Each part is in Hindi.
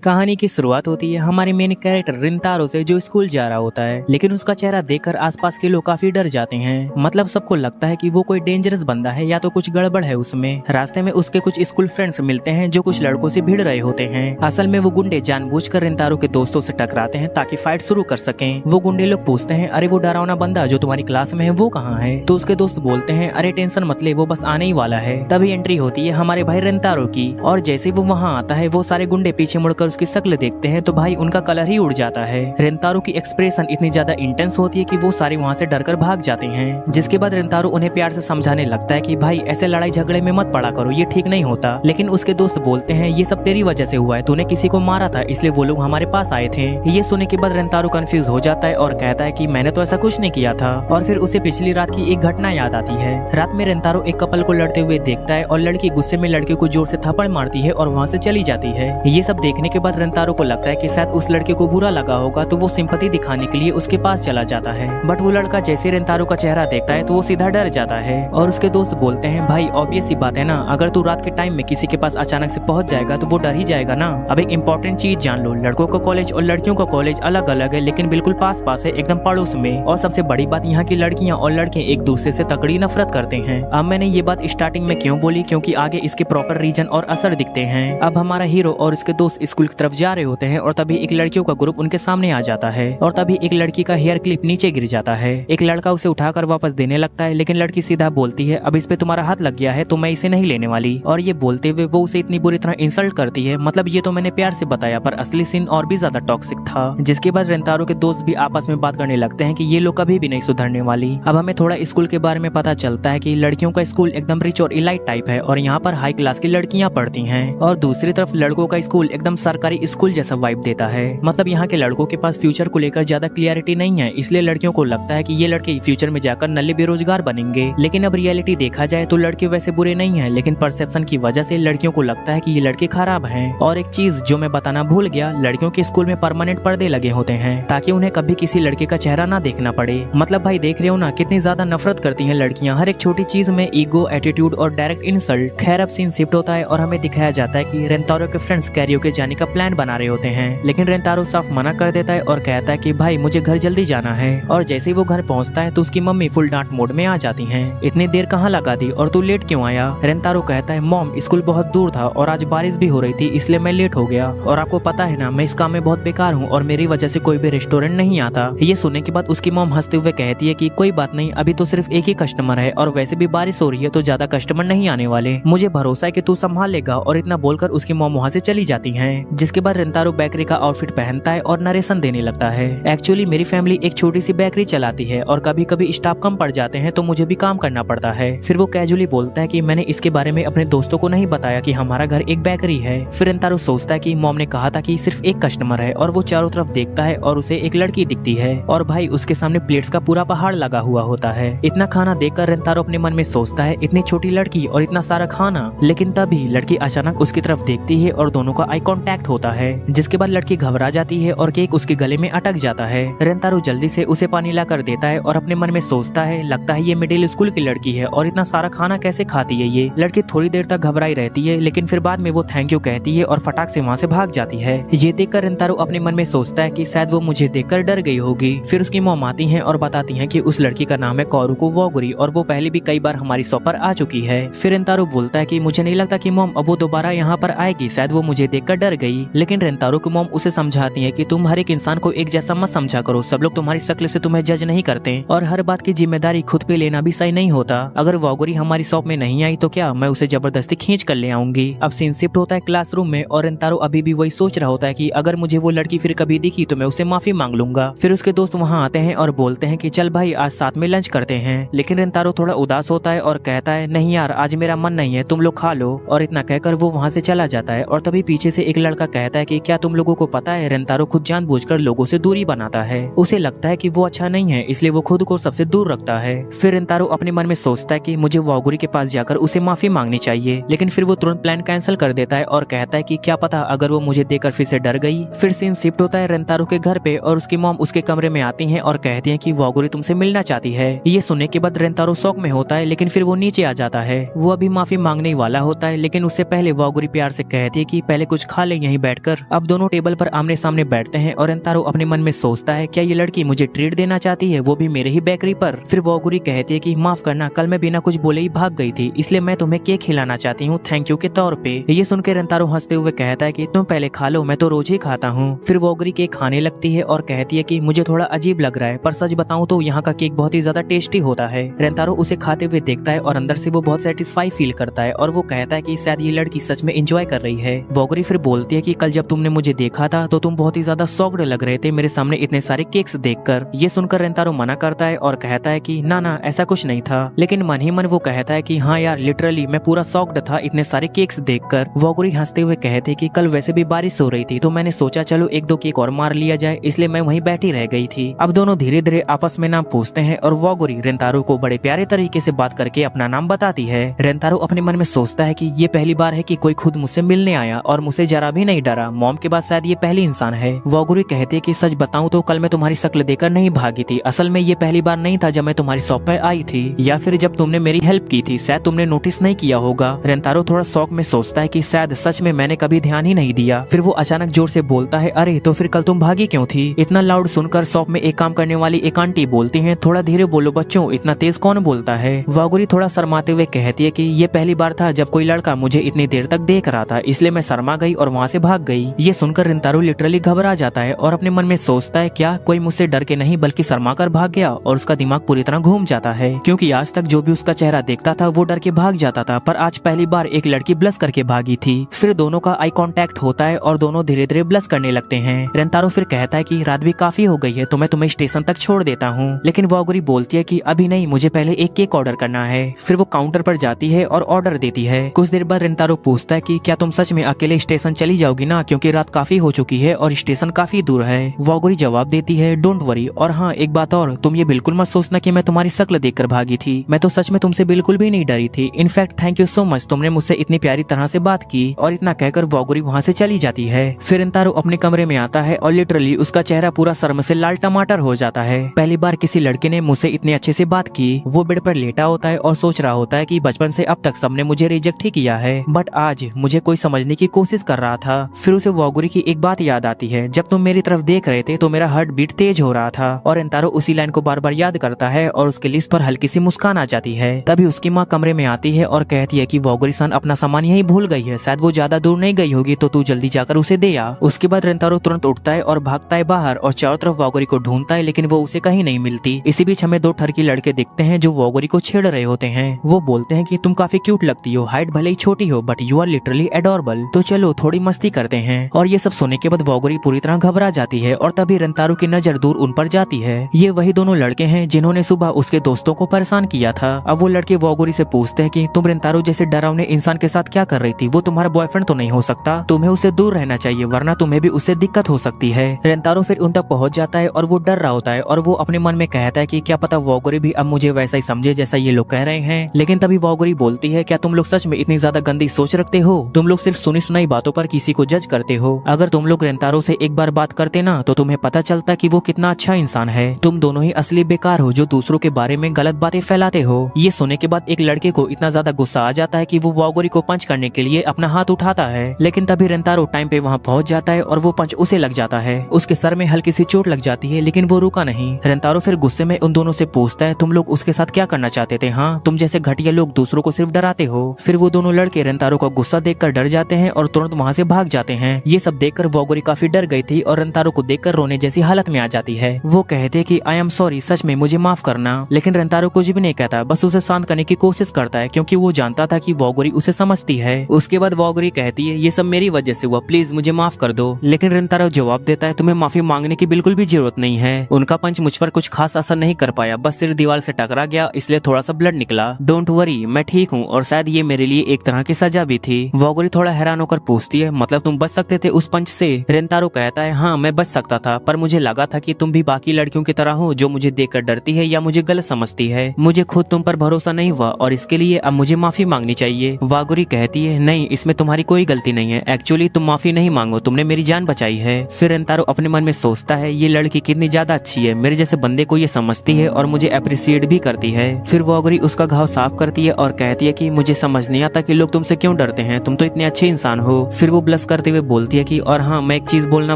कहानी की शुरुआत होती है हमारे मेन कैरेक्टर रिंतारो से, जो स्कूल जा रहा होता है। लेकिन उसका चेहरा देखकर आसपास के लोग काफी डर जाते हैं। मतलब सबको लगता है कि वो कोई डेंजरस बंदा है या तो कुछ गड़बड़ है उसमें। रास्ते में उसके कुछ स्कूल फ्रेंड्स मिलते हैं जो कुछ लड़कों से भिड़ रहे होते हैं। असल में वो गुंडे जानबूझकर रिंतारो के दोस्तों से टकराते हैं ताकि फाइट शुरू कर सकें। वो गुंडे लोग पूछते हैं, अरे वो डरावना बंदा जो तुम्हारी क्लास में है वो कहाँ है? तो उसके दोस्त बोलते हैं, अरे टेंशन मत ले, वो बस आने ही वाला है। तभी एंट्री होती है हमारे भाई रिंतारो की, और जैसे वो वहाँ आता है वो सारे गुंडे पीछे मुड़कर उसकी शक्ल देखते हैं तो भाई उनका कलर ही उड़ जाता है। रिंतारो की एक्सप्रेशन इतनी ज्यादा इंटेंस होती है कि वो सारे वहाँ से डरकर भाग जाते हैं। जिसके बाद रिंतारो उन्हें प्यार से समझाने लगता है कि भाई ऐसे लड़ाई झगड़े में मत पड़ा करो, ये ठीक नहीं होता। लेकिन उसके दोस्त बोलते हैं, ये सब तेरी वजह से हुआ है, तूने किसी को मारा था इसलिए वो लोग हमारे पास आए थे। ये सुनने के बाद रिंतारो कंफ्यूज हो जाता है और कहता है कि मैंने तो ऐसा कुछ नहीं किया था। और फिर उसे पिछली रात की एक घटना याद आती है। रात में रिंतारो एक कपल को लड़ते हुए देखता है और लड़की गुस्से में लड़के को जोर से थप्पड़ मारती है और वहाँ से चली जाती है। ये सब देखने के बाद रिंतारो को लगता है कि शायद उस लड़के को बुरा लगा होगा, तो वो सिंपैथी दिखाने के लिए उसके पास चला जाता है। बट वो लड़का जैसे रिंतारो का चेहरा देखता है तो वो सीधा डर जाता है। और उसके दोस्त बोलते हैं, भाई ऑब्वियस सी बात है ना, अगर तू रात के टाइम में किसी के पास अचानक से पहुंच जाएगा तो वो डर ही जाएगा ना। अब एक इंपॉर्टेंट चीज जान लो, लड़कों का कॉलेज और लड़कियों का कॉलेज अलग अलग है, लेकिन बिल्कुल पास पास है, एकदम पड़ोस में। और सबसे बड़ी बात, यहाँ की लड़कियां और लड़के एक दूसरे से तकड़ी नफरत करते हैं। अब मैंने ये बात स्टार्टिंग में क्यों बोली, क्योंकि आगे इसके प्रॉपर रीजन और असर दिखते हैं। अब हमारा हीरो और उसके दोस्त स्कूल की तरफ जा रहे होते हैं और तभी एक लड़कियों का ग्रुप उनके सामने आ जाता है। और तभी एक लड़की का हेयर क्लिप नीचे गिर जाता है। एक लड़का उसे उठाकर वापस देने लगता है, लेकिन लड़की सीधा बोलती है, अब इस पे तुम्हारा हाथ लग गया है तो मैं इसे नहीं लेने वाली। और ये बोलते हुए वो उसे इतनी बुरी तरह इंसल्ट करती है, मतलब ये तो मैंने प्यार से बताया, पर असली सीन और भी ज्यादा टॉक्सिक था। जिसके बाद रिंतारो के दोस्त भी आपस में बात करने लगते हैं कि ये लोग कभी भी नहीं सुधरने वाली। अब हमें थोड़ा स्कूल के बारे में पता चलता है कि लड़कियों का स्कूल एकदम रिच और इलाइट टाइप है और यहाँ पर हाई क्लास की लड़कियां पढ़ती हैं। और दूसरी तरफ लड़कों का स्कूल एकदम सरकारी स्कूल जैसा वाइब देता है। मतलब यहाँ के लड़कों के पास फ्यूचर को लेकर ज्यादा क्लियरिटी नहीं है, इसलिए लड़कियों को लगता है कि ये लड़के फ्यूचर में जाकर नल्ले बेरोजगार बनेंगे। लेकिन अब रियलिटी देखा जाए तो लड़के वैसे बुरे नहीं हैं, लेकिन परसेप्शन की वजह से लड़कियों को लगता है कि ये लड़के खराब हैं। और एक चीज जो मैं बताना भूल गया, लड़कियों के स्कूल में परमानेंट पर्दे लगे होते हैं ताकि उन्हें कभी किसी लड़के का चेहरा ना देखना पड़े। मतलब भाई देख रहे हो ना कितनी ज्यादा नफरत करती हैं लड़कियां हर एक छोटी चीज में, ईगो, एटीट्यूड और डायरेक्ट इंसल्ट। खैर अब सीन शिफ्ट होता है और हमें दिखाया जाता है कि रिंतारो के फ्रेंड्स कैरियोके जाने का प्लान बना रहे होते हैं, लेकिन रिंतारो साफ मना कर देता है और कहता है कि भाई मुझे घर जल्दी जाना है। और जैसे ही वो घर पहुंचता है तो उसकी मम्मी फुल डांट मोड में आ जाती हैं। इतनी देर कहाँ लगा दी और तू लेट क्यों आया? रिंतारो कहता है, मॉम स्कूल बहुत दूर था और आज बारिश भी हो रही थी इसलिए मैं लेट हो गया, और आपको पता है ना मैं इस काम में बहुत बेकार हूँ और मेरी वजह से कोई भी रेस्टोरेंट नहीं आता। ये सुनने के बाद उसकी मॉम हंसते हुए कहती है कि कोई बात नहीं, अभी तो सिर्फ एक ही कस्टमर है और वैसे भी बारिश हो रही है तो ज्यादा कस्टमर नहीं आने वाले, मुझे भरोसा है कि तू संभाल लेगा। और इतना बोलकर उसकी मॉम वहाँ से चली जाती है। जिसके बाद रिंतारो बेकरी का आउटफिट पहनता है और नरेशन देने लगता है। एक्चुअली मेरी फैमिली एक छोटी सी बेकरी चलाती है और कभी कभी स्टाफ कम पड़ जाते हैं तो मुझे भी काम करना पड़ता है। फिर वो कैजुअली बोलता है कि मैंने इसके बारे में अपने दोस्तों को नहीं बताया कि हमारा घर एक बेकरी है। फिर रिंतारो सोचता है कि मॉम ने कहा था कि सिर्फ एक कस्टमर है, और वो चारों तरफ देखता है और उसे एक लड़की दिखती है और भाई उसके सामने प्लेट्स का पूरा पहाड़ लगा हुआ होता है। इतना खाना देखकर रिंतारो अपने मन में सोचता है, इतनी छोटी लड़की और इतना सारा खाना। लेकिन तभी लड़की अचानक उसकी तरफ देखती है और दोनों का आई कांटेक्ट होता है। जिसके बाद लड़की घबरा जाती है और केक उसके गले में अटक जाता है। रिंतारो जल्दी से उसे पानी ला कर देता है और अपने मन में सोचता है, लगता है ये मिडिल स्कूल की लड़की है और इतना सारा खाना कैसे खाती है ये। लड़की थोड़ी देर तक घबराई रहती है, लेकिन फिर बाद में वो थैंक यू कहती है और फटाक से वहाँ से भाग जाती है। ये देखकर रिंतारो अपने मन में सोचता है कि शायद वो मुझे देखकर डर गई होगी। फिर उसकी मॉम आती है और बताती है कि उस लड़की का नाम है कोरुको वोगुरी और वो पहले भी कई बार हमारी शॉप पर आ चुकी है। फिर रिंतारो बोलता है कि मुझे नहीं लगता कि मॉम अब वो दोबारा यहाँ पर आएगी, शायद वो मुझे देखकर डर गई। लेकिन रिंतारो की मॉम उसे समझाती है कि तुम हर एक इंसान को एक जैसा मत समझा करो, सब लोग तुम्हारी शक्ल से तुम्हें जज नहीं करते और हर बात की जिम्मेदारी खुद पे लेना भी सही नहीं होता। अगर वोगुरी हमारी शॉप में नहीं आई तो क्या मैं उसे जबरदस्ती खींच कर ले आऊंगी। अब सीन शिफ्ट होता है क्लासरूम में और रिंतारो अभी भी वही सोच रहा होता है कि अगर मुझे वो लड़की फिर कभी दिखी तो मैं उसे माफी मांग लूंगा। फिर उसके दोस्त वहाँ आते हैं और बोलते हैं कि चल भाई आज साथ में लंच करते हैं। लेकिन रिंतारो थोड़ा उदास होता है और कहता है, नहीं यार आज मेरा मन नहीं है, तुम लोग खा लो। और इतना कहकर वो वहाँ से चला जाता है। और तभी पीछे से एक लड़का कहता है कि क्या तुम लोगों को पता है रिंतारो खुद जानबूझकर लोगों से दूरी बनाता है, उसे लगता है कि वो अच्छा नहीं है इसलिए वो खुद को सबसे दूर रखता है। फिर रिंतारो अपने मन में सोचता है कि मुझे वोगुरी के पास जाकर उसे माफी मांगनी चाहिए, लेकिन फिर वो तुरंत प्लान कैंसिल कर देता है और कहता है कि क्या पता अगर वो मुझे देखकर फिर से डर गई। फिर सीन शिफ्ट होता है रिंतारो के घर पे और उसकी मॉम उसके कमरे में आती है और कहती है कि वोगुरी तुमसे मिलना चाहती है। ये सुनने के बाद रिंतारो शौक में होता है, लेकिन फिर वो नीचे आ जाता है। वो अभी माफी मांगने वाला होता है, लेकिन उससे पहले वोगुरी प्यार से कहती है कि पहले कुछ खा ले यहीं यहीं बैठकर। अब दोनों टेबल पर आमने सामने बैठते हैं और रेंतारो अपने मन में सोचता है क्या ये लड़की मुझे ट्रीट देना चाहती है, वो भी मेरे ही बेकरी पर। फिर वोगुरी कहती है कि माफ करना, कल मैं बिना कुछ बोले ही भाग गई थी, इसलिए मैं तुम्हें केक खिलाना चाहती हूँ थैंक यू के तौर पे। ये सुनकर रेंतारो हंसते हुए कहता है कि तुम पहले खा लो, मैं तो रोज ही खाता हूँ। फिर वोगुरी केक खाने लगती है और कहती है कि मुझे थोड़ा अजीब लग रहा है, पर सच बताऊं तो यहाँ का केक बहुत ही ज्यादा टेस्टी होता है। रेंतारो उसे खाते हुए देखता है और अंदर से वो बहुत सेटिस्फाई फील करता है और वो कहता है कि शायद ये लड़की सच में एंजॉय कर रही है। वोगुरी फिर बोलती है कि कल जब तुमने मुझे देखा था तो तुम बहुत ही ज्यादा शॉक्ड लग रहे थे मेरे सामने इतने सारे केक्स देखकर। ये सुनकर रेंतारो मना करता है और कहता है कि ना ना ऐसा कुछ नहीं था, लेकिन मन ही मन वो कहता है कि हाँ यार लिटरली मैं पूरा शॉक्ड था इतने सारे केक्स देखकर। वोगुरी हंसते हुए कहते कि कल वैसे भी बारिश हो रही थी तो मैंने सोचा चलो एक दो केक और मार लिया जाए, इसलिए मैं वहीं बैठी रह गई थी। अब दोनों धीरे धीरे आपस में नाम पूछते हैं और वोगुरी रेंतारो को बड़े प्यारे तरीके से बात करके अपना नाम बताती है। रेंतारो अपने मन में सोचता है कि ये पहली बार है कि कोई खुद मुझसे मिलने आया और मुझे जरा भी नहीं डरा, मॉम के बाद शायद ये पहली इंसान है। वोगुरी कहती है कि सच बताऊं तो कल मैं तुम्हारी शक्ल देखकर नहीं भागी थी, असल में ये पहली बार नहीं था जब मैं तुम्हारी शॉप पर आई थी या फिर जब तुमने मेरी हेल्प की थी, शायद तुमने नोटिस नहीं किया होगा। रेंतारो थोड़ा शौक में सोचता है कि शायद सच में मैंने कभी ध्यान ही नहीं दिया। फिर वो अचानक जोर से बोलता है अरे तो फिर कल तुम भागी क्यों थी? इतना लाउड सुनकर शॉप में एक काम करने वाली एक आंटी बोलती है थोड़ा धीरे बोलो बच्चों, इतना तेज कौन बोलता है? वोगुरी थोड़ा शर्माते हुए कहती है कि ये पहली बार था जब कोई लड़का मुझे इतनी देर तक देख रहा था, इसलिए मैं शर्मा गई और वहाँ से भाग गई। ये सुनकर रेंतारो लिटरली घबरा जाता है और अपने मन में सोचता है क्या कोई मुझसे डर के नहीं बल्कि शर्मा कर भाग गया, और उसका दिमाग पूरी तरह घूम जाता है क्योंकि आज तक जो भी उसका चेहरा देखता था वो डर के भाग जाता था, पर आज पहली बार एक लड़की ब्लश करके भागी थी। फिर दोनों का आई कांटेक्ट होता है और दोनों धीरे धीरे ब्लश करने लगते हैं। रेंतारो फिर कहता है कि रात भी काफी हो गई है तो मैं तुम्हें स्टेशन तक छोड़ देता हूँ, लेकिन वोगुरी बोलती है कि अभी नहीं, मुझे पहले एक केक ऑर्डर करना है। फिर वो काउंटर पर जाती है और ऑर्डर देती है। कुछ देर बाद रेंतारो पूछता है कि क्या तुम सच में अकेले स्टेशन चली जाओगी ना, क्योंकि रात काफी हो चुकी है और स्टेशन काफी दूर है। वोगुरी जवाब देती है डोंट वरी, और हाँ एक बात और, तुम ये बिल्कुल मत सोचना कि मैं तुम्हारी शक्ल देखकर भागी थी, मैं तो सच में तुमसे बिल्कुल भी नहीं डरी थी। In fact thank you so much, तुमने मुझसे इतनी प्यारी तरह से बात की। और इतना कहकर वोगुरी वहाँ से चली जाती है। फिर रेंतारो अपने कमरे में आता है और लिटरली उसका चेहरा पूरा शर्म से लाल टमाटर हो जाता है। पहली बार किसी लड़के ने मुझसे इतने अच्छे से बात की। वो बेड पर लेटा होता है और सोच रहा होता है कि बचपन से अब तक सबने मुझे रिजेक्ट ही किया है, बट आज मुझे कोई समझने की कोशिश कर रहा था। फिर उसे वोगुरी की एक बात याद आती है, जब तुम मेरी तरफ देख रहे थे तो मेरा हार्ट बीट तेज हो रहा था। और रेंतारो उसी लाइन को बार बार याद करता है और उसके लिप्स पर हल्की सी मुस्कान आ जाती है। तभी उसकी माँ कमरे में आती है और कहती है कि वोगुरी सन अपना सामान यहीं भूल गई है, शायद वो ज्यादा दूर नहीं गई होगी, तो तू जल्दी जाकर उसे दे आ। उसके बाद रेंतारो तुरंत उठता है और भागता है बाहर और चारों तरफ वोगुरी को ढूंढता है, लेकिन वो उसे कहीं नहीं मिलती। इसी बीच हमें दो ठरकी लड़के दिखते हैं जो वोगुरी को छेड़ रहे होते हैं। वो बोलते हैं कि तुम काफी क्यूट लगती हो, हाइट भले ही छोटी हो but you are literally adorable, तो चलो थोड़ी मस्ती करते हैं। और ये सब सुनने के बाद वोगुरी पूरी तरह घबरा जाती है और तभी रेंतारो की नजर दूर उन पर जाती है। ये वही दोनों लड़के हैं जिन्होंने सुबह उसके दोस्तों को परेशान किया था। अब वो लड़के वोगुरी से पूछते हैं कि तुम रेंतारो जैसे डरावने इंसान के साथ क्या कर रही थी? वो तुम्हारा बॉयफ्रेंड तो नहीं हो सकता, तुम्हें उससे दूर रहना चाहिए वरना तुम्हें भी उससे दिक्कत हो सकती है। रेंतारो फिर उन तक पहुंच जाता है और वो डर रहा होता है और वो अपने मन में कहता है कि क्या पता वोगुरी भी अब मुझे वैसा ही समझे जैसा ये लोग कह रहे हैं। लेकिन तभी वोगुरी बोलती है क्या तुम लोग सच में इतनी ज्यादा गंदी सोच रखते हो? तुम लोग सिर्फ सुनी सुनाई बातों पर किसी को जज करते हो। अगर तुम लोग रेंतारो से एक बार बात करते ना तो तुम्हें पता चलता कि वो कितना अच्छा इंसान है। तुम दोनों ही असली बेकार हो जो दूसरों के बारे में गलत बातें फैलाते हो। ये सुनने के बाद एक लड़के को इतना ज्यादा गुस्सा आ जाता है कि वो वोगुरी को पंच करने के लिए अपना हाथ उठाता है, लेकिन तभी रेंतारो टाइम पे वहाँ पहुंच जाता है और वो पंच उसे लग जाता है। उसके सर में हल्की सी चोट लग जाती है लेकिन वो रुका नहीं। रेंतारो फिर गुस्से में उन दोनों से पूछता है तुम लोग उसके साथ क्या करना चाहते थे? हाँ, तुम जैसे घटिया लोग दूसरों को सिर्फ डराते हो। फिर वो दोनों लड़के रेंतारो का गुस्सा देखकर डर जाते हैं और तुरंत वहाँ से भाग जाते हैं। ये सब देखकर वोगुरी काफी डर गई थी और रेंतारो को देखकर रोने जैसी हालत में आ जाती है। वो कहते कि आई एम सॉरी, सच में मुझे माफ करना। लेकिन रेंतारो कुछ भी नहीं कहता, बस उसे शांत करने की कोशिश करता है क्योंकि वो जानता था कि वोगुरी उसे समझती है। उसके बाद वोगुरी कहती है ये सब मेरी वजह से हुआ, प्लीज मुझे माफ कर दो। लेकिन रेंतारो जवाब देता है तुम्हें माफी मांगने की बिल्कुल भी जरूरत नहीं है। उनका पंच मुझ पर कुछ खास असर नहीं कर पाया, बस सिर्फ दीवार से टकरा गया इसलिए थोड़ा सा ब्लड निकला। डोंट वरी, मैं ठीक हूँ और शायद ये मेरे लिए एक तरह की सजा भी थी। वोगुरी थोड़ा हैरान होकर पूछती है मतलब तुम बच सकते थे उस पंच से? रेंतारो कहता है हाँ मैं बच सकता था, पर मुझे लगा था कि तुम भी बाकी लड़कियों की तरह हो जो मुझे देखकर डरती है या मुझे गलत समझती है। मुझे खुद तुम पर भरोसा नहीं हुआ और इसके लिए अब मुझे माफी मांगनी चाहिए। वोगुरी कहती है नहीं, इसमें तुम्हारी कोई गलती नहीं है, एक्चुअली तुम माफी नहीं मांगो, तुमने मेरी जान बचाई है। फिर रेंतारो अपने मन में सोचता है ये लड़की कितनी ज्यादा अच्छी है, मेरे जैसे बंदे को ये समझती है और मुझे अप्रिशिएट भी करती है। फिर वोगुरी उसका घाव साफ करती है और कहती है कि मुझे समझ नहीं आता कि लोग तुमसे क्यों डरते हैं, तुम तो इतने अच्छे इंसान हो। फिर वो ब्लश हंस करते हुए बोलती है कि और हाँ, मैं एक चीज बोलना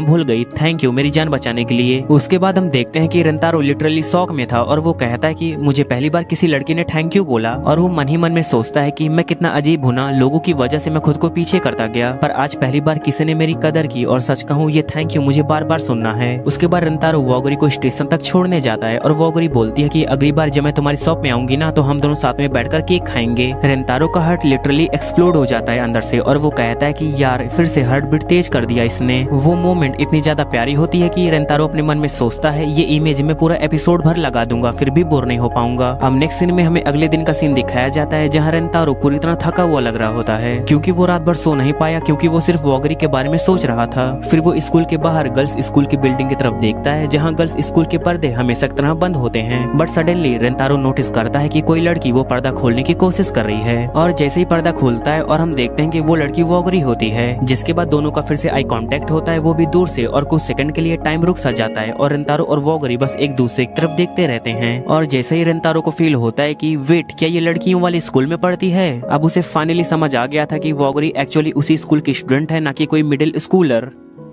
भूल गई, थैंक यू मेरी जान बचाने के लिए। उसके बाद हम देखते हैं कि रिंतारो लिटरली शॉक में था और वो कहता है कि मुझे पहली बार किसी लड़की ने थैंक यू बोला। और वो मन ही मन में सोचता है कि मैं कितना अजीब हूं ना, लोगों की वजह से मैं खुद को पीछे करता गया, पर आज पहली बार किसी ने मेरी कदर की। और सच कहूँ ये थैंक यू मुझे बार बार सुनना है। उसके बाद रिंतारो वोगरी को स्टेशन तक छोड़ने जाता है और वोगरी बोलती है कि अगली बार जब मैं तुम्हारी शॉप में आऊंगी ना, तो हम दोनों साथ में बैठकर केक खाएंगे। रिंतारो का हार्ट लिटरली एक्सप्लोड हो जाता है अंदर से और वो कहता है कि यार फिर से हार्ट बीट तेज कर दिया इसने। वो मोमेंट इतनी ज्यादा प्यारी होती है कि रिंतारो अपने मन में सोचता है ये इमेज में पूरा एपिसोड भर लगा दूंगा, फिर भी बोर नहीं हो पाऊंगा। अब नेक्स्ट सीन में हमें अगले दिन का सीन दिखाया जाता है जहाँ रिंतारो पूरी तरह थका हुआ लग रहा होता है क्योंकि वो रात भर सो नहीं पाया, क्योंकि वो सिर्फ वोगरी के बारे में सोच रहा था। फिर वो स्कूल के बाहर गर्ल्स स्कूल की बिल्डिंग की तरफ देखता है जहाँ गर्ल्स स्कूल के पर्दे हमेशा की तरह बंद होते हैं। बट सडनली रिंतारो नोटिस करता है कि कोई लड़की वो पर्दा खोलने की कोशिश कर रही है और जैसे ही पर्दा खुलता है और हम देखते हैं कि वो लड़की वोगरी होती है, जिसके बाद दोनों का फिर से आई कांटेक्ट होता है, वो भी दूर से, और कुछ सेकंड के लिए टाइम रुक सा जाता है और रिंतारो और वोगरी बस एक दूसरे की तरफ देखते रहते हैं। और जैसे ही रिंतारो को फील होता है कि वेट, क्या ये लड़कियों वाले स्कूल में पढ़ती है, अब उसे फाइनली समझ आ गया था कि वोगरी एक्चुअली उसी स्कूल की स्टूडेंट है, ना कि कोई मिडिल स्कूलर।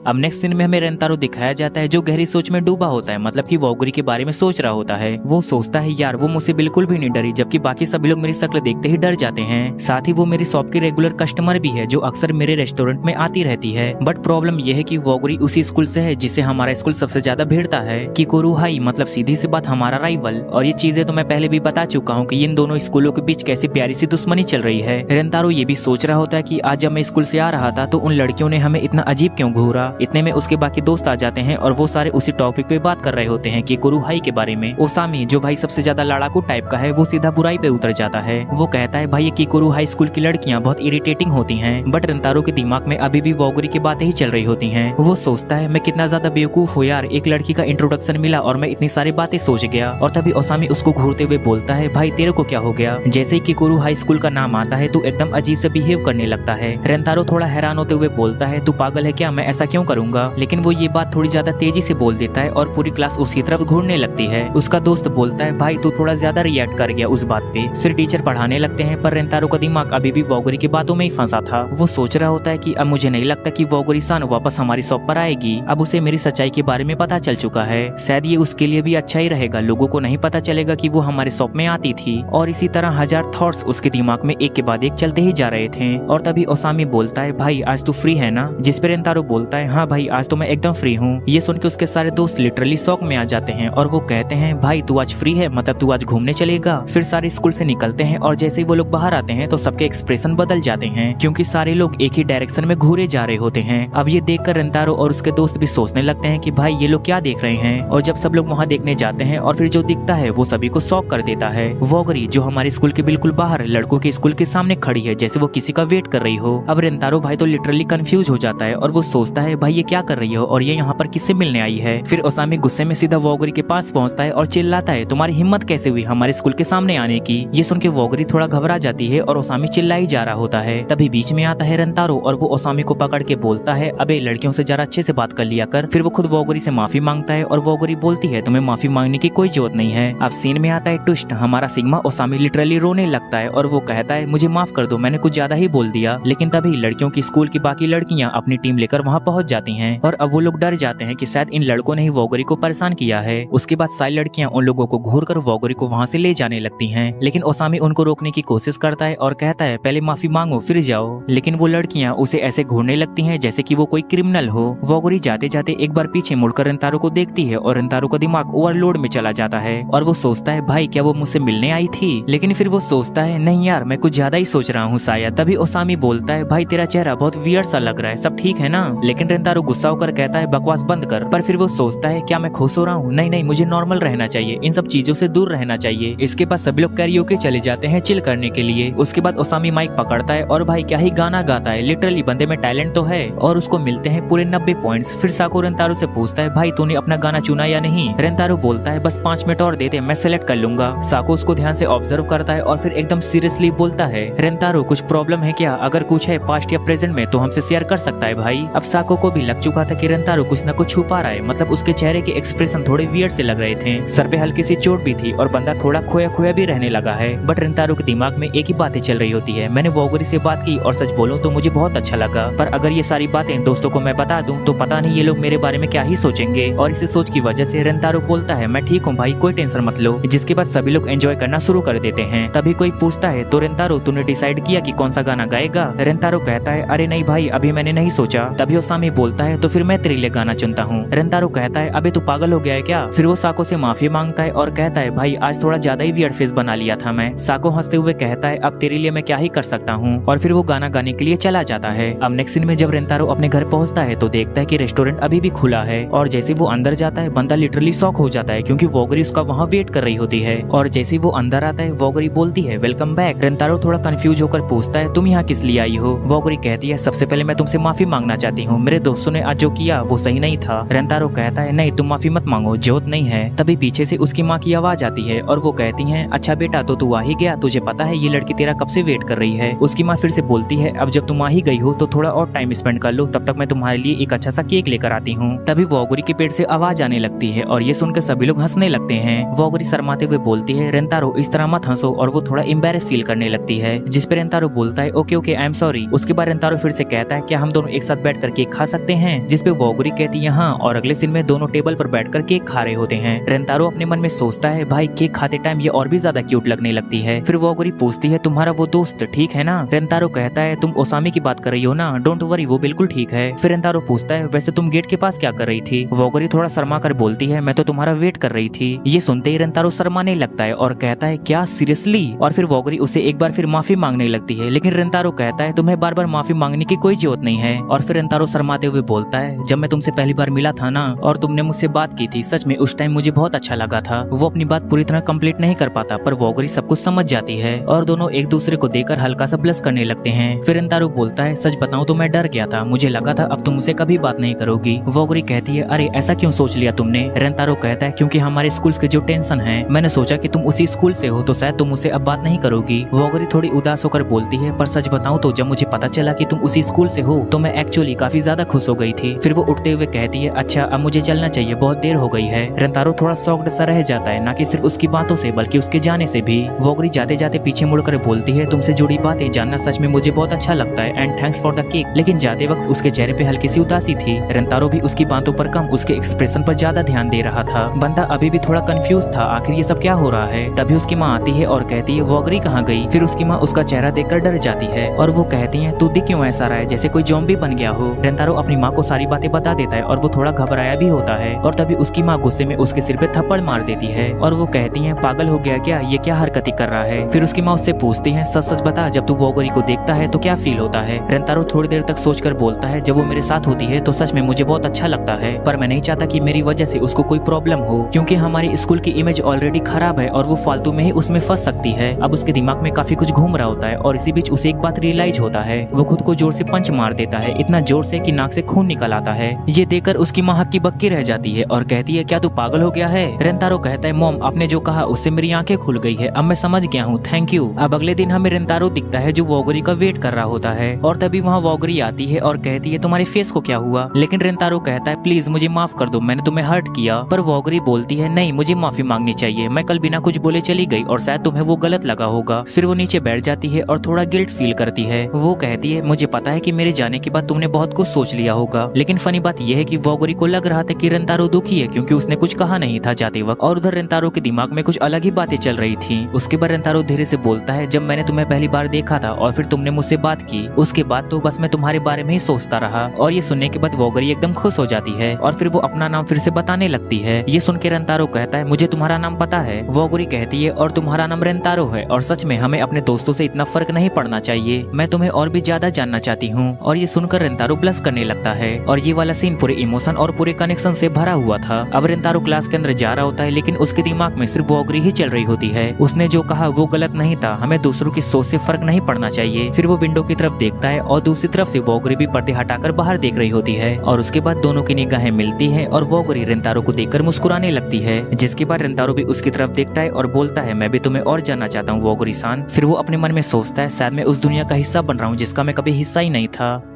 अब नेक्स्ट सीन में हमें रिंतारो दिखाया जाता है जो गहरी सोच में डूबा होता है, मतलब कि वोगरी के बारे में सोच रहा होता है। वो सोचता है यार वो मुझसे बिल्कुल भी नहीं डरी, जबकि बाकी सभी लोग मेरी शक्ल देखते ही डर जाते हैं। साथ ही वो मेरी शॉप की रेगुलर कस्टमर भी है जो अक्सर मेरे रेस्टोरेंट में आती रहती है। बट प्रॉब्लम ये है कि वोगरी उसी स्कूल से है जिससे हमारा स्कूल सबसे ज्यादा भिड़ता है, किकोरू हाई, मतलब सीधी सी बात हमारा राइवल। और ये चीजें तो मैं पहले भी बता चुका हूँ कि इन दोनों स्कूलों के बीच कैसी प्यारी सी दुश्मनी चल रही है। रिंतारो ये भी सोच रहा होता है कि आज जब मैं स्कूल से आ रहा था तो उन लड़कियों ने हमें इतना अजीब क्यों घूरा। इतने में उसके के दोस्त आ जाते हैं और वो सारे उसी टॉपिक पे बात कर रहे होते हैं कि कुरुहाई के बारे में। ओसामी जो भाई सबसे ज्यादा लड़ाकू टाइप का है वो सीधा बुराई पे उतर जाता है। वो कहता है भाई ये किकुरु हाई स्कूल की लड़कियां बहुत इरिटेटिंग होती हैं, बट रिंतारो के दिमाग में अभी भी वोगरी की बातें ही चल रही होती हैं। वो सोचता है मैं कितना ज्यादा बेवकूफ हूँ यार, एक लड़की का इंट्रोडक्शन मिला और मैं इतनी सारी बातें सोच गया। और तभी ओसामी उसको घूरते हुए बोलता है भाई तेरे को क्या हो गया, जैसे ही किकुरु हाई स्कूल का नाम आता है तू एकदम अजीब से बिहेव करने लगता है। रिंतारो थोड़ा हैरान होते हुए बोलता है तू पागल है क्या, मैं ऐसा क्यों करूंगा। लेकिन वो ये बात थोड़ी ज्यादा तेजी से बोल देता है और पूरी क्लास उसकी तरफ घूरने लगती है। उसका दोस्त बोलता है भाई तू थोड़ा ज्यादा रिएक्ट कर गया उस बात पे। फिर टीचर पढ़ाने लगते हैं पर रिंतारो का दिमाग अभी भी वोगरी की बातों में ही फंसा था। वो सोच रहा होता है कि अब मुझे नहीं लगता कि वोगरी सान वापस हमारी शॉप पर आएगी। अब उसे मेरी सच्चाई के बारे में पता चल चुका है, शायद ये उसके लिए भी अच्छा ही रहेगा, लोगों को नहीं पता चलेगा कि वो हमारे शॉप में आती थी। और इसी तरह हजार थॉट्स उसके दिमाग में एक के बाद एक चलते ही जा रहे थे। और तभी ओसामी बोलता है भाई आज तू फ्री है ना, जिस पे रिंतारो बोलता है हाँ भाई आज तो मैं एकदम फ्री हूँ। ये सुन के उसके सारे दोस्त लिटरली शॉक में आ जाते हैं और वो कहते हैं भाई तू आज फ्री है, मतलब तू आज घूमने चलेगा। फिर सारे स्कूल से निकलते हैं और जैसे ही वो लोग बाहर आते हैं तो सबके एक्सप्रेशन बदल जाते हैं क्योंकि सारे लोग एक ही डायरेक्शन में घूरे जा रहे होते हैं। अब ये देखकर रिंतारो और उसके दोस्त भी सोचने लगते हैं कि भाई ये लोग क्या देख रहे हैं। और जब सब लोग वहाँ देखने जाते हैं और फिर जो दिखता है वो सभी को शॉक कर देता है। वोगरी जो हमारे स्कूल के बिल्कुल बाहर लड़कों के स्कूल के सामने खड़ी है जैसे वो किसी का वेट कर रही हो। अब रिंतारो भाई तो लिटरली कंफ्यूज हो जाता है और वो सोचता है भाई ये क्या कर रही हो और ये यहाँ पर किससे मिलने आई है। फिर ओसामी गुस्से में सीधा वोगरी के पास पहुंचता है और चिल्लाता है तुम्हारी हिम्मत कैसे हुई हमारे स्कूल के सामने आने की। ये सुन के वोगरी थोड़ा घबरा जाती है और ओसामी चिल्लाई जा रहा होता है। तभी बीच में आता है रिंतारो और वो ओसामी को पकड़ के बोलता है अबे लड़कियों से जरा अच्छे से बात कर लिया कर। फिर वो खुद वोगरी से माफी मांगता है और वोगरी बोलती है तुम्हें माफी मांगने की कोई जरूरत नहीं है। अब सीन में आता है ट्विस्ट, हमारा सिग्मा ओसामी लिटरली रोने लगता है और वो कहता है मुझे माफ कर दो, मैंने कुछ ज्यादा ही बोल दिया। लेकिन तभी लड़कियों की स्कूल की बाकी लड़कियां अपनी टीम लेकर वहाँ पहुंच जाती हैं और अब वो लोग डर जाते हैं कि शायद इन लड़कों ने ही वोगरी को परेशान किया है। उसके बाद सारी लड़कियां उन लोगों को घूरकर वोगरी को वहां से ले जाने लगती हैं, लेकिन ओसामी उनको रोकने की कोशिश करता है और कहता है पहले माफी मांगो फिर जाओ। लेकिन वो लड़कियां उसे ऐसे घूरने लगती हैं जैसे कि वो कोई क्रिमिनल हो। वोगरी जाते जाते एक बार पीछे मुड़कर रिंतारो को देखती है और रिंतारो का दिमाग ओवरलोड में चला जाता है और वो सोचता है भाई क्या वो मुझसे मिलने आई थी। लेकिन फिर वो सोचता है नहीं यार मैं कुछ ज्यादा ही सोच रहा हूँ शायद। तभी ओसामी बोलता है भाई तेरा चेहरा बहुत वियर्ड सा लग रहा है, सब ठीक है ना। लेकिन रिंतारो गुस्सा होकर कहता है बकवास बंद कर। पर फिर वो सोचता है क्या मैं खुश हो रहा हूँ, नहीं नहीं मुझे नॉर्मल रहना चाहिए, इन सब चीजों से दूर रहना चाहिए। इसके बाद सभी लोग कैरियोके चले जाते हैं चिल करने के लिए। उसके बाद ओसामी माइक पकड़ता है और भाई क्या ही गाना गाता है, लिटरली बंदे में टैलेंट तो है। और उसको मिलते हैं पूरे 90 पॉइंट्स। फिर साको रिंतारो से पूछता है भाई तूने अपना गाना चुना या नहीं। रिंतारो बोलता है बस 5 मिनट और दे दे, मैं सेलेक्ट कर लूंगा। साको उसको ध्यान से ऑब्जर्व करता है और फिर एकदम सीरियसली बोलता है रिंतारो कुछ प्रॉब्लम है क्या, अगर कुछ है पास्ट या प्रेजेंट में तो हमसे शेयर कर सकता है भाई। अब साको को भी लग चुका था कि रेंतारो कुछ न कुछ छुपा रहा है, मतलब उसके चेहरे के एक्सप्रेशन थोड़े वियर्ड से लग रहे थे। सर पे हल्की सी चोट भी थी और बंदा थोड़ा खोया खोया भी रहने लगा है। बट रेंतारो के दिमाग में एक ही बातें चल रही होती है, मैंने वोगरी से बात की और सच बोलूं तो मुझे बहुत अच्छा लगा, पर अगर ये सारी बातें दोस्तों को मैं बता दूं तो पता नहीं ये लोग मेरे बारे में क्या ही सोचेंगे। और इसी सोच की वजह से रेंतारो बोलता है मैं ठीक हूँ भाई, कोई टेंशन मत लो। जिसके बाद सभी लोग एंजॉय करना शुरू कर देते हैं। तभी कोई पूछता है तो रेंतारो तूने डिसाइड किया कि कौन सा गाना गाएगा? रेंतारो कहता है अरे नहीं भाई अभी मैंने नहीं सोचा। तभी ओसामी बोलता है तो फिर मैं तेरे लिए गाना चुनता हूँ। रेंतारो कहता है अबे तू पागल हो गया है क्या? फिर वो साको से माफी मांगता है और कहता है भाई आज थोड़ा ज्यादा ही वियर्ड फेस बना लिया था मैं। साको हंसते हुए कहता है अब तेरे लिए मैं क्या ही कर सकता हूँ, और फिर वो गाना गाने के लिए चला जाता है। अब नेक्स्ट सीन में जब रेंतारो अपने घर पहुंचता है तो देखता है कि रेस्टोरेंट अभी भी खुला है, और जैसे वो अंदर जाता है बंदा लिटरली शॉक हो जाता है क्योंकि वोगरी उसका वहाँ वेट कर रही होती है। और जैसे वो अंदर आता है वोगरी बोलती है वेलकम बैक। रेंतारो थोड़ा कंफ्यूज होकर पूछता है तुम यहाँ किस लिए आई हो? वोगरी कहती है सबसे पहले मैं तुमसे माफी मांगना चाहती हूँ, मेरे दोस्तों ने आज जो किया वो सही नहीं था। रेंतारो कहता है नहीं तुम माफी मत मांगो, जरूरत नहीं है। तभी पीछे से उसकी माँ की आवाज आती है और वो कहती है अच्छा बेटा तो तू आ ही गया, तुझे पता है ये लड़की तेरा कब से वेट कर रही है। उसकी माँ फिर से बोलती है अब जब तुम आ ही गई हो तो थोड़ा और टाइम स्पेंड कर लो, तब तक मैं तुम्हारे लिए एक अच्छा सा केक लेकर आती हूँ। तभी वोगरी के पेट से आवाज आने लगती है और ये सुनकर सभी लोग हंसने लगते हैं। वोगरी शर्माते हुए बोलती है रेंतारो इस तरह मत हंसो, और वो थोड़ा एम्बैरेस फील करने लगती है, जिस पे रेंतारो बोलता है okay okay I am sorry. उसके बाद रेंतारो फिर से कहता है क्या हम दोनों एक साथ बैठकर केक खा सकते हैं? जिस पे वोगरी कहती है हाँ, और अगले सीन में दोनों टेबल पर बैठकर केक खा रहे होते हैं। रेंतारो अपने मन में सोचता है भाई केक खाते टाइम ये और भी ज्यादा क्यूट लगने लगती है। फिर वोगरी पूछती है तुम्हारा वो दोस्त ठीक है ना? रेंतारो कहता है तुम ओसामी की बात कर रही हो ना, डोंट वरी वो बिल्कुल ठीक है। फिर रेंतारो पूछता है वैसे तुम गेट के पास क्या कर रही थी? वोगरी थोड़ा शर्मा कर बोलती है मैं तो तुम्हारा वेट कर रही थी। ये सुनते ही रेंतारो शर्माने लगता है और कहता है क्या सीरियसली? और फिर वोगरी उसे एक बार फिर माफी मांगने लगती है, लेकिन रेंतारो कहता है तुम्हें बार बार माफी मांगने की कोई जरूरत नहीं है। और फिर रेंतारो शर्माते हुए बोलता है जब मैं तुमसे पहली बार मिला था ना और तुमने मुझसे बात की थी, सच में उस टाइम मुझे बहुत अच्छा लगा था। वो अपनी बात पूरी तरह कंप्लीट नहीं कर पाता पर वोगरी सब कुछ समझ जाती है और दोनों एक दूसरे को देखकर हल्का सा ब्लश करने लगते हैं। फिर रेंतारो बोलता है सच बताऊं तो मैं डर गया था, मुझे लगा था अब तुम मुझसे कभी बात नहीं करोगी। वोगरी कहती है अरे ऐसा क्यों सोच लिया तुमने? रेंतारो कहता है क्योंकि हमारे स्कूल के जो टेंशन है, मैंने सोचा कि तुम उसी स्कूल से हो तो शायद तुम मुझसे अब बात नहीं करोगी। वोगरी थोड़ी उदास होकर बोलती है पर सच बताऊं तो जब मुझे पता चला कि तुम उसी स्कूल से हो तो मैं एक्चुअली काफी ज्यादा खुश हो गई थी। फिर वो उठते हुए कहती है अच्छा अब मुझे चलना चाहिए, बहुत देर हो गई है। रेंतारो थोड़ा शॉक्ड सा रह जाता है, ना कि सिर्फ उसकी बातों से बल्कि उसके जाने से भी। वोगरी जाते जाते पीछे मुड़कर बोलती है तुमसे जुड़ी बातें जानना सच में मुझे बहुत अच्छा लगता है and thanks for the cake. लेकिन जाते वक्त उसके चेहरे पे हल्की सी उदासी थी। रेंतारो भी उसकी बातों पर कम उसके एक्सप्रेशन पर ज्यादा ध्यान दे रहा था। बंदा अभी भी थोड़ा कंफ्यूज था आखिर ये सब क्या हो रहा है। तभी उसकी माँ आती है और कहती है वोगरी कहाँ गई? फिर उसकी माँ उसका चेहरा देखकर डर जाती है और वो कहती है तू दिख क्यों ऐसा रहा है जैसे कोई ज़ॉम्बी बन गया हो। रेंतारो अपनी माँ को सारी बातें बता देता है और वो थोड़ा घबराया भी होता है। और तभी उसकी माँ गुस्से में उसके सिर पे थप्पड़ मार देती है और वो कहती है पागल हो गया क्या, ये क्या हरकतें कर रहा है? फिर उसकी माँ उससे पूछती है सच सच बता जब तू वोगरी को देखता है तो क्या फील होता है? रेंतारो थोड़ी देर तक सोचकर बोलता है जब वो मेरे साथ होती है तो सच में मुझे बहुत अच्छा लगता है, पर मैं नहीं चाहता कि मेरी वजह से उसको कोई प्रॉब्लम हो, क्योंकि हमारी स्कूल की इमेज ऑलरेडी खराब है और वो फालतू में ही उसमें फंस सकती है। अब उसके दिमाग में काफी कुछ घूम रहा होता है और इसी बीच उसे एक बात रियलाइज होता है। वो खुद को जोर से पंच मार देता है, इतना जोर से कि नाक से खून निकल आता है। ये देखकर उसकी माँ हक्की बक्की रह जाती है और कहती है क्या तू पागल हो गया है? रेंतारो कहता है मॉम आपने जो कहा उससे मेरी आंखें खुल गई है, अब मैं समझ गया हूँ, थैंक यू। अब अगले दिन हमें रेंतारो दिखता है जो वोगरी का वेट कर रहा होता है और तभी वहाँ वोगरी आती है और कहती है तुम्हारे फेस को क्या हुआ? लेकिन रेंतारो कहता है प्लीज मुझे माफ कर दो, मैंने तुम्हें हर्ट किया। पर वोगरी बोलती है नहीं मुझे माफी मांगनी चाहिए, मैं कल बिना कुछ बोले चली गई और शायद तुम्हें वो गलत लगा होगा। फिर वो नीचे बैठ जाती है और थोड़ा गिल्ट फील करती है। वो कहती है मुझे पता है कि मेरे जाने के बाद तुमने बहुत कुछ सोच लिया होगा, लेकिन फनी बात यह है कि वोगरी को लग रहा था कि रेंतारो दुखी है क्योंकि उसने कुछ कहा नहीं था जाते वक्त, और उधर रेंतारो के दिमाग में कुछ अलग ही बातें चल रही थी। उसके बाद रेंतारो धीरे से बोलता है जब मैंने तुम्हें पहली बार देखा था और फिर तुमने मुझसे बात की, उसके बाद तो बस मैं तुम्हारे बारे में ही सोचता रहा। और ये सुनने के बाद वोगरी एकदम खुश हो जाती है और फिर वो अपना नाम फिर से बताने लगती है। ये सुन के रेंतारो कहता है मुझे तुम्हारा नाम पता है। वोगरी कहती है और तुम्हारा नाम रेंतारो है, और सच में हमें अपने दोस्तों से इतना फर्क नहीं पड़ना चाहिए, मैं तुम्हें और भी ज्यादा जानना चाहती हूँ। और ये सुनकर रेंतारो ब्लश करने लगता है और ये वाला सीन पूरे इमोशन और पूरे कनेक्शन से भरा हुआ था। अब रेंतारो क्लास के अंदर जा रहा होता है लेकिन उसके दिमाग में सिर्फ वोगरी ही चल रही होती है। उसने जो कहा वो गलत नहीं था, हमें दूसरों की सोच से फर्क नहीं पड़ना चाहिए। फिर वो विंडो की तरफ देखता है और दूसरी तरफ से वोगरी भी पर्दे हटाकर बाहर देख रही होती है और उसके बाद दोनों की निगाहें मिलती है और वोगरी रेंतारो को देखकर मुस्कुराने लगती है, जिसके बाद रेंतारो भी उसकी तरफ देखता है और बोलता है मैं भी तुम्हें और जानना चाहता हूँ वोगरी-सान। फिर वो अपने मन में सोचता है शायद मैं उस दुनिया का हिस्सा बन रहा हूँ जिसका मैं कभी हिस्सा ही नहीं था।